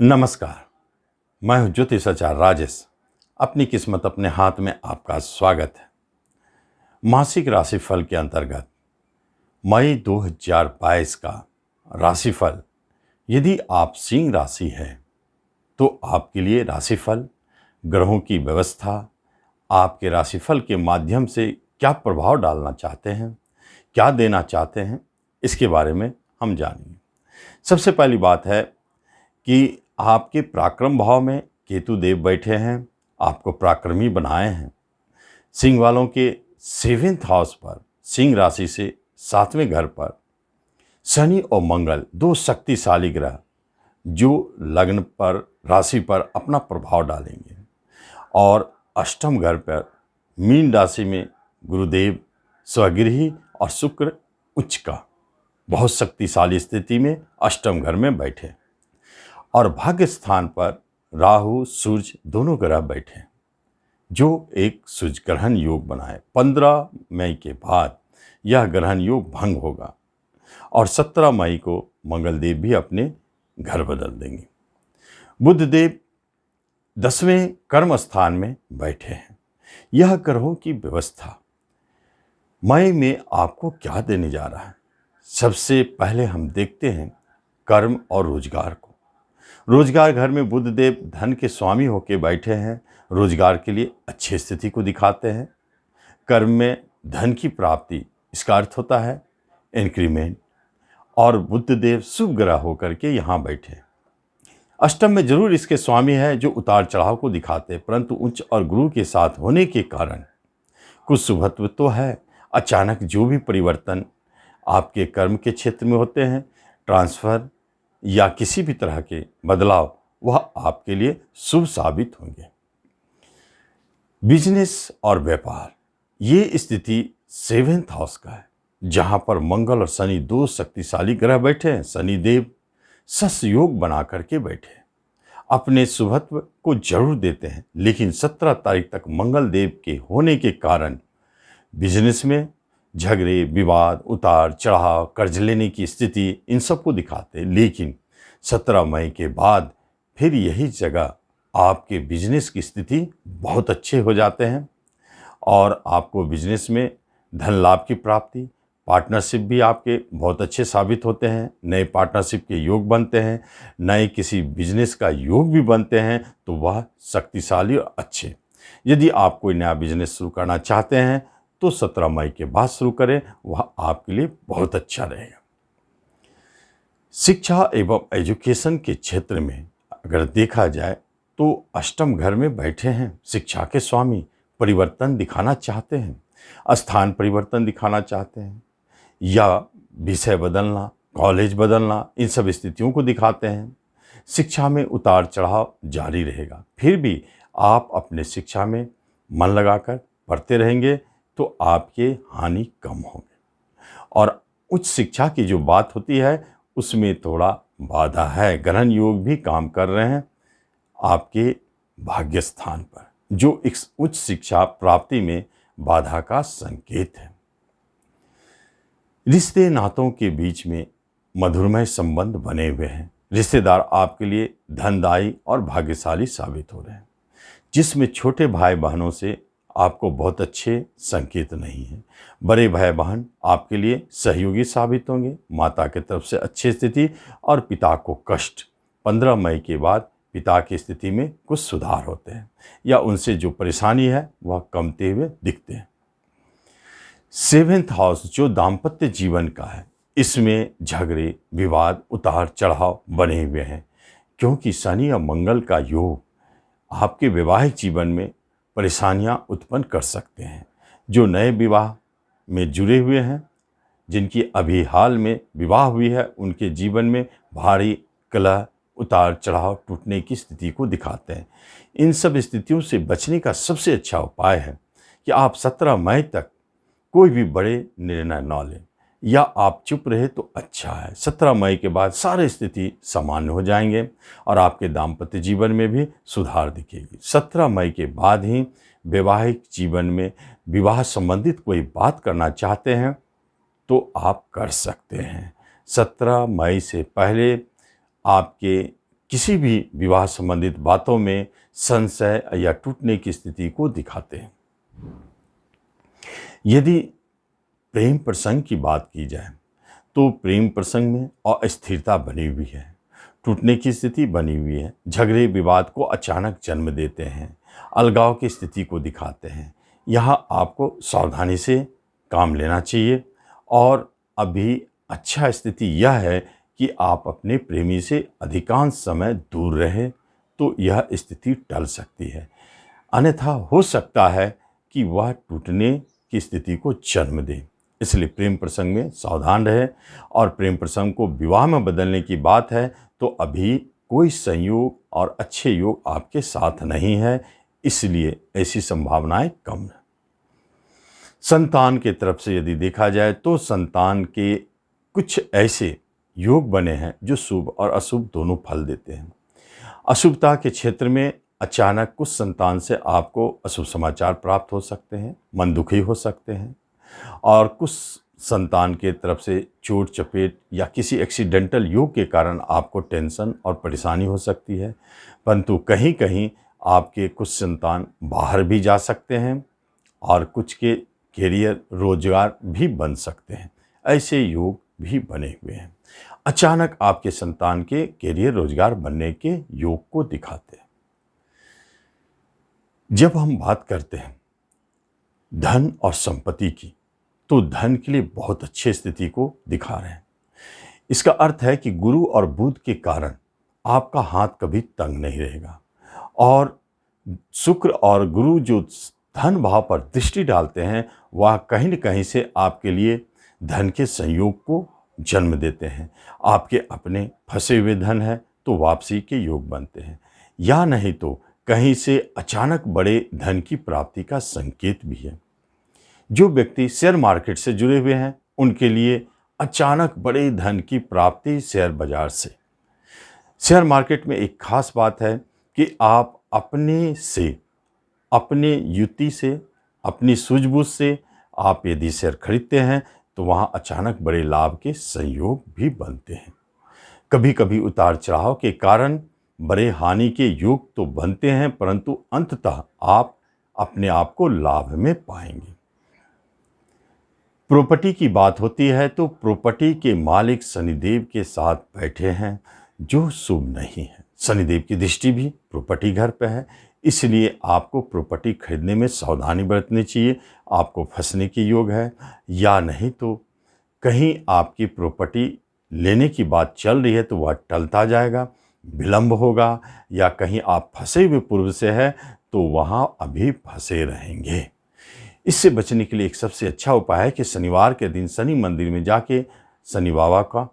नमस्कार। मैं हूं ज्योतिष आचार्य राजेश। अपनी किस्मत अपने हाथ में आपका स्वागत है। मासिक राशिफल के अंतर्गत मई 2022 का राशिफल, यदि आप सिंह राशि है तो आपके लिए राशिफल, ग्रहों की व्यवस्था, आपके राशिफल के माध्यम से क्या प्रभाव डालना चाहते हैं, क्या देना चाहते हैं, इसके बारे में हम जानेंगे। सबसे पहली बात है कि आपके पराक्रम भाव में केतु देव बैठे हैं, आपको पराक्रमी बनाए हैं। सिंह वालों के 7वें हाउस पर, सिंह राशि से 7वें घर पर शनि और मंगल, दो शक्तिशाली ग्रह जो लग्न पर, राशि पर अपना प्रभाव डालेंगे। और अष्टम घर पर मीन राशि में गुरुदेव स्वगृही और शुक्र उच्च का बहुत शक्तिशाली स्थिति में अष्टम घर में बैठे। और भाग्य स्थान पर राहु सूर्य दोनों ग्रह बैठे, जो एक सूर्य ग्रहण योग बनाए। 15 मई के बाद यह ग्रहण योग भंग होगा और 17 मई को मंगल देव भी अपने घर बदल देंगे। बुध देव 10वें कर्म स्थान में बैठे हैं। यह ग्रहों की व्यवस्था मई में आपको क्या देने जा रहा है। सबसे पहले हम देखते हैं कर्म और रोजगार को। रोजगार घर में बुध देव धन के स्वामी होकर बैठे हैं, रोजगार के लिए अच्छी स्थिति को दिखाते हैं। कर्म में धन की प्राप्ति, इसका अर्थ होता है इंक्रीमेंट। और बुध देव शुभ ग्रह होकर के यहाँ बैठे। अष्टम में जरूर इसके स्वामी है जो उतार चढ़ाव को दिखाते हैं, परंतु उच्च और गुरु के साथ होने के कारण कुछ शुभत्व तो है। अचानक जो भी परिवर्तन आपके कर्म के क्षेत्र में होते हैं, ट्रांसफर या किसी भी तरह के बदलाव, वह आपके लिए शुभ साबित होंगे। बिजनेस और व्यापार, ये स्थिति 7वें हाउस का है, जहां पर मंगल और शनि दो शक्तिशाली ग्रह बैठे हैं। शनि देव सस योग बना करके बैठे, अपने शुभत्व को जरूर देते हैं, लेकिन 17 तारीख तक मंगल देव के होने के कारण बिजनेस में झगड़े, विवाद, उतार चढ़ाव, कर्ज लेने की स्थिति, इन सब को दिखाते हैं। लेकिन 17 मई के बाद फिर यही जगह आपके बिजनेस की स्थिति बहुत अच्छे हो जाते हैं और आपको बिजनेस में धन लाभ की प्राप्ति, पार्टनरशिप भी आपके बहुत अच्छे साबित होते हैं। नए पार्टनरशिप के योग बनते हैं, नए किसी बिजनेस का योग भी बनते हैं, तो वह शक्तिशाली और अच्छे। यदि आप कोई नया बिजनेस शुरू करना चाहते हैं तो 17 मई के बाद शुरू करें, वह आपके लिए बहुत अच्छा रहेगा। शिक्षा एवं एजुकेशन के क्षेत्र में अगर देखा जाए तो अष्टम घर में बैठे हैं शिक्षा के स्वामी, परिवर्तन दिखाना चाहते हैं, स्थान परिवर्तन दिखाना चाहते हैं या विषय बदलना, कॉलेज बदलना, इन सब स्थितियों को दिखाते हैं। शिक्षा में उतार चढ़ाव जारी रहेगा, फिर भी आप अपने शिक्षा में मन लगाकर पढ़ते रहेंगे तो आपके हानि कम होंगे। और उच्च शिक्षा की जो बात होती है उसमें थोड़ा बाधा है। ग्रहण योग भी काम कर रहे हैं आपके भाग्य स्थान पर, जो एक उच्च शिक्षा प्राप्ति में बाधा का संकेत है। रिश्ते नातों के बीच में मधुरमय संबंध बने हुए हैं। रिश्तेदार आपके लिए धनदायी और भाग्यशाली साबित हो रहे हैं, जिसमें छोटे भाई बहनों से आपको बहुत अच्छे संकेत नहीं है। बड़े भाई बहन आपके लिए सहयोगी साबित होंगे। माता की तरफ से अच्छी स्थिति और पिता को कष्ट। 15 मई के बाद पिता की स्थिति में कुछ सुधार होते हैं या उनसे जो परेशानी है वह कमते हुए दिखते हैं। 7वें हाउस जो दाम्पत्य जीवन का है, इसमें झगड़े, विवाद, उतार चढ़ाव बने हुए हैं, क्योंकि शनि और मंगल का योग आपके वैवाहिक जीवन में परेशानियां उत्पन्न कर सकते हैं। जो नए विवाह में जुड़े हुए हैं, जिनकी अभी हाल में विवाह हुई है, उनके जीवन में भारी कलह, उतार चढ़ाव, टूटने की स्थिति को दिखाते हैं। इन सब स्थितियों से बचने का सबसे अच्छा उपाय है कि आप 17 मई तक कोई भी बड़े निर्णय न लें या आप चुप रहे तो अच्छा है। 17 मई के बाद सारी स्थिति सामान्य हो जाएंगे और आपके दाम्पत्य जीवन में भी सुधार दिखेगी। 17 मई के बाद ही वैवाहिक जीवन में विवाह संबंधित कोई बात करना चाहते हैं तो आप कर सकते हैं। 17 मई से पहले आपके किसी भी विवाह संबंधित बातों में संशय या टूटने की स्थिति को दिखाते हैं। यदि प्रेम प्रसंग की बात की जाए तो प्रेम प्रसंग में अस्थिरता बनी हुई है, टूटने की स्थिति बनी हुई है, झगड़े विवाद को अचानक जन्म देते हैं, अलगाव की स्थिति को दिखाते हैं। यहाँ आपको सावधानी से काम लेना चाहिए और अभी अच्छा स्थिति यह है कि आप अपने प्रेमी से अधिकांश समय दूर रहें तो यह स्थिति टल सकती है, अन्यथा हो सकता है कि वह टूटने की स्थिति को जन्म दे। इसलिए प्रेम प्रसंग में सावधान रहे। और प्रेम प्रसंग को विवाह में बदलने की बात है तो अभी कोई संयोग और अच्छे योग आपके साथ नहीं है, इसलिए ऐसी संभावनाएं कम है। संतान के तरफ से यदि देखा जाए तो संतान के कुछ ऐसे योग बने हैं जो शुभ और अशुभ दोनों फल देते हैं। अशुभता के क्षेत्र में अचानक कुछ संतान से आपको अशुभ समाचार प्राप्त हो सकते हैं, मन दुखी हो सकते हैं, और कुछ संतान के तरफ से चोट चपेट या किसी एक्सीडेंटल योग के कारण आपको टेंशन और परेशानी हो सकती है। परंतु कहीं कहीं आपके कुछ संतान बाहर भी जा सकते हैं और कुछ के कैरियर रोजगार भी बन सकते हैं, ऐसे योग भी बने हुए हैं। अचानक आपके संतान के कैरियर रोजगार बनने के योग को दिखाते हैं। जब हम बात करते हैं धन और संपत्ति की तो धन के लिए बहुत अच्छी स्थिति को दिखा रहे हैं। इसका अर्थ है कि गुरु और बुध के कारण आपका हाथ कभी तंग नहीं रहेगा और शुक्र और गुरु जो धन भाव पर दृष्टि डालते हैं वह कहीं न कहीं से आपके लिए धन के संयोग को जन्म देते हैं। आपके अपने फंसे हुए धन है तो वापसी के योग बनते हैं, या नहीं तो कहीं से अचानक बड़े धन की प्राप्ति का संकेत भी है। जो व्यक्ति शेयर मार्केट से जुड़े हुए हैं उनके लिए अचानक बड़े धन की प्राप्ति शेयर बाजार से। शेयर मार्केट में एक खास बात है कि आप अपने युक्ति से, अपनी सूझबूझ से आप यदि शेयर खरीदते हैं तो वहाँ अचानक बड़े लाभ के संयोग भी बनते हैं। कभी कभी उतार चढ़ाव के कारण बड़े हानि के योग तो बनते हैं, परंतु अंततः आप अपने आप को लाभ में पाएंगे। प्रॉपर्टी की बात होती है तो प्रॉपर्टी के मालिक शनिदेव के साथ बैठे हैं जो शुभ नहीं है। शनिदेव की दृष्टि भी प्रॉपर्टी घर पे है, इसलिए आपको प्रॉपर्टी खरीदने में सावधानी बरतनी चाहिए। आपको फंसने के योग है, या नहीं तो कहीं आपकी प्रॉपर्टी लेने की बात चल रही है तो वह टलता जाएगा, विलंब होगा, या कहीं आप फंसे हुए पूर्व से है तो वहाँ अभी फंसे रहेंगे। इससे बचने के लिए एक सबसे अच्छा उपाय है कि शनिवार के दिन शनि मंदिर में जाके शनि बाबा का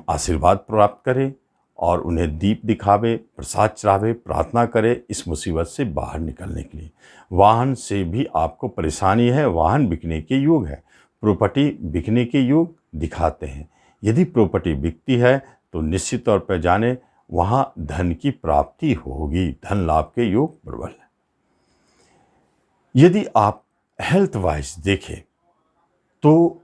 आशीर्वाद प्राप्त करें और उन्हें दीप दिखावे, प्रसाद चढ़ावे, प्रार्थना करें इस मुसीबत से बाहर निकलने के लिए। वाहन से भी आपको परेशानी है, वाहन बिकने के योग है, प्रॉपर्टी बिकने के योग दिखाते हैं। यदि प्रॉपर्टी बिकती है तो निश्चित तौर पर जाने वहाँ धन की प्राप्ति होगी, धन लाभ के योग प्रबल है। यदि आप हेल्थ वाइज देखें तो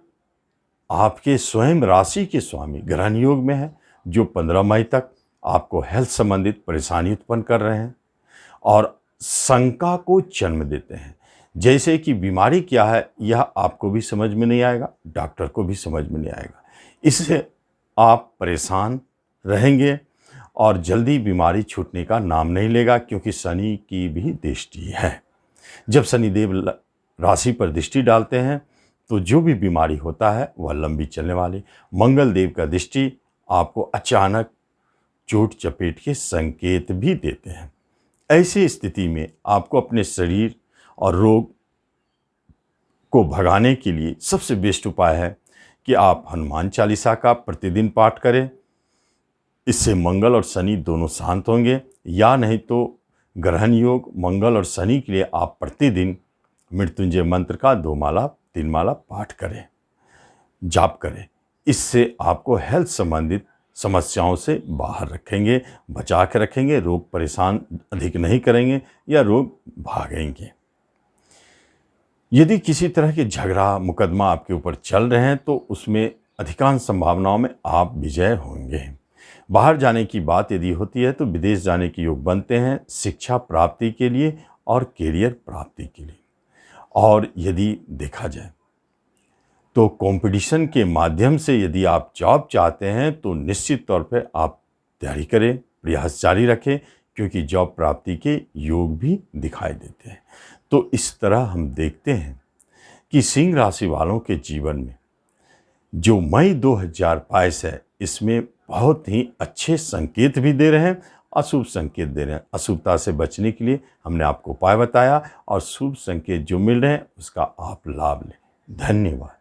आपके स्वयं राशि के स्वामी ग्रहण योग में है जो 15 मई तक आपको हेल्थ संबंधित परेशानी उत्पन्न कर रहे हैं और शंका को जन्म देते हैं। जैसे कि बीमारी क्या है यह आपको भी समझ में नहीं आएगा, डॉक्टर को भी समझ में नहीं आएगा। इससे आप परेशान रहेंगे और जल्दी बीमारी छूटने का नाम नहीं लेगा, क्योंकि शनि की भी दृष्टि है। जब शनिदेव राशि पर दृष्टि डालते हैं तो जो भी बीमारी होता है वह लंबी चलने वाली। मंगल देव का दृष्टि आपको अचानक चोट चपेट के संकेत भी देते हैं। ऐसी स्थिति में आपको अपने शरीर और रोग को भगाने के लिए सबसे बेस्ट उपाय है कि आप हनुमान चालीसा का प्रतिदिन पाठ करें। इससे मंगल और शनि दोनों शांत होंगे, या नहीं तो ग्रहण योग मंगल और शनि के लिए आप प्रतिदिन मृत्युंजय मंत्र का 2 माला 3 माला पाठ करें, जाप करें। इससे आपको हेल्थ संबंधित समस्याओं से बाहर रखेंगे, बचा के रखेंगे, रोग परेशान अधिक नहीं करेंगे या रोग भागेंगे। यदि किसी तरह के झगड़ा मुकदमा आपके ऊपर चल रहे हैं तो उसमें अधिकांश संभावनाओं में आप विजय होंगे। बाहर जाने की बात यदि होती है तो विदेश जाने के योग बनते हैं शिक्षा प्राप्ति के लिए और करियर प्राप्ति के लिए। और यदि देखा जाए तो कंपटीशन के माध्यम से यदि आप जॉब चाहते हैं तो निश्चित तौर पे आप तैयारी करें, प्रयास जारी रखें, क्योंकि जॉब प्राप्ति के योग भी दिखाई देते हैं। तो इस तरह हम देखते हैं कि सिंह राशि वालों के जीवन में जो मई 2022 है, इसमें बहुत ही अच्छे संकेत भी दे रहे हैं, अशुभ संकेत दे रहे हैं। अशुभता से बचने के लिए हमने आपको उपाय बताया और शुभ संकेत जो मिल रहे हैं उसका आप लाभ लें। धन्यवाद।